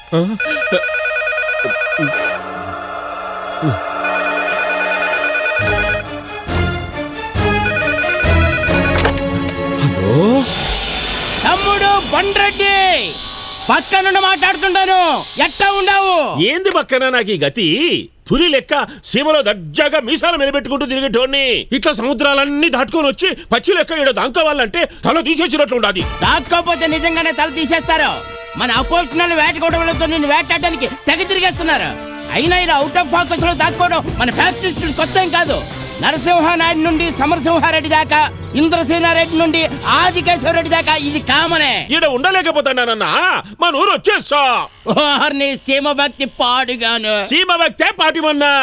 తమ్ముడు బండ్రెడ్డి, పక్కనుండి మాట్లాడుతుంటాను. ఎట్టా ఉండవు? ఏంది పక్కన నాకు ఈ గతి? పులి లెక్క సీమలో దర్జాగా మీసాలు మెలిపెట్టుకుంటూ తిరిగేటోడిని ఇట్లా సముద్రాలన్నీ దాటుకొని వచ్చి పచ్చి లెక్క ఈడ దాక్కోవాలంటే తల తీసేసినట్లు ఉండాది. దాక్కోపోతే నిజంగానే తల తీసేస్తారు. మన అపోజిషన్ వేటకోవడంతో నిన్ను వేటాడడానికి తెగ తిరిగేస్తున్నారు. అయినా ఇలా అవుట్ ఆఫ్ ఫోకస్ లో దాక్కోవడం మన ఫ్యాక్టరీస్ కొత్త ఏం కాదు. నరసింహానాయుడు నుండి సమరసింహారెడ్డి దాకా, ఇంద్రసేనారెడ్డి నుండి ఆదికేశ్వరరెడ్డి దాకా ఇది కామనే. ఈడ ఉండలేకపోతానన్నా మన ఊరు వచ్చేస్తా. నీ సీమ భక్తి పాడుగాను. సీమ భక్తే పాటిమన్నా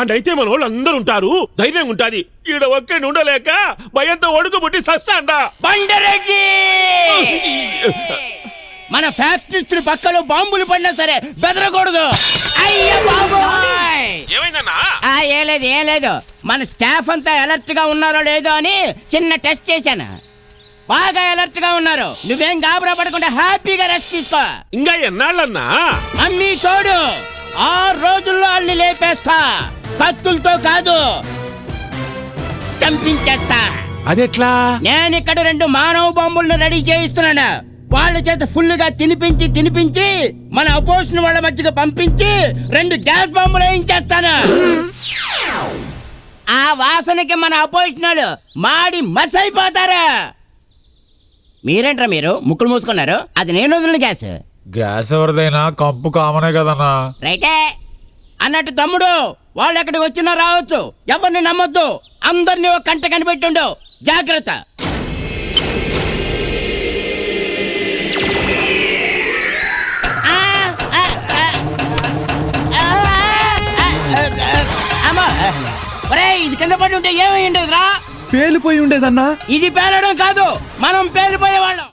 అంటే మన వాళ్ళు అందరూ ఉంటారు, ధైర్యం ఉంటాది. ఈడ ఒక్కడిని ఉండలేక భయంతో ఒడుకుబుట్టి సస్సాండా. బండరెడ్డి, మన ఫ్యాక్టరీ పక్కలో బాంబులు పడినా సరే బెదరకూడదు. అయ్యో బాబోయ్! ఏమైందన్నా? ఏం లేదు. మన స్టాఫ్ అంతా అలర్ట్ గా ఉన్నారో లేదో అని చిన్న టెస్ట్ చేశాను. బాగా అలర్ట్ గా ఉన్నారు. నువ్వేం గాబరా పడకుండా హ్యాపీగా రెస్ట్ తీసుకో. ఇంకా ఎన్నాళ్ళన్నా? మమ్మీ తోడు 6 రోజుల్లో వాళ్ళని లేపేస్తా. కత్తులతో కాదు, చంపించేస్తా. అదెట్లా? నేను ఇక్కడ 2 మానవ బాంబులను రెడీ చేయిస్తున్నాను. వాళ్ళ చేత ఫుల్ గా తినిపించి మన అపోజిషన్ వాళ్ళ మధ్యకి పంపించి 2 గ్యాస్ బాంబులు వేయించేస్తాను. ఆ వాసనకి మన అపోజిషన్ వాళ్ళు మాడి మసైపోతారు. మీరేంట్రా మీరు ముక్కులు మూసుకున్నారు? అది నేను వదిలిన గ్యాస్. గ్యాస్ ఎవరిదైనా కంపు కామనే కదన్నా. రైటే అన్నట్టు తమ్ముడు, వాళ్ళు ఎక్కడికి వచ్చినా రావచ్చు. ఎవరిని నమ్మొద్దు. అందరినీ ఒక కంట కనిపెట్టుండు. జాగ్రత్త. ఇది కింద పడి ఉంటే ఏమై ఉండేదిరా? పేలిపోయి ఉండేదన్నా. ఇది పేలడం కాదు, మనం పేలిపోయేవాళ్ళం.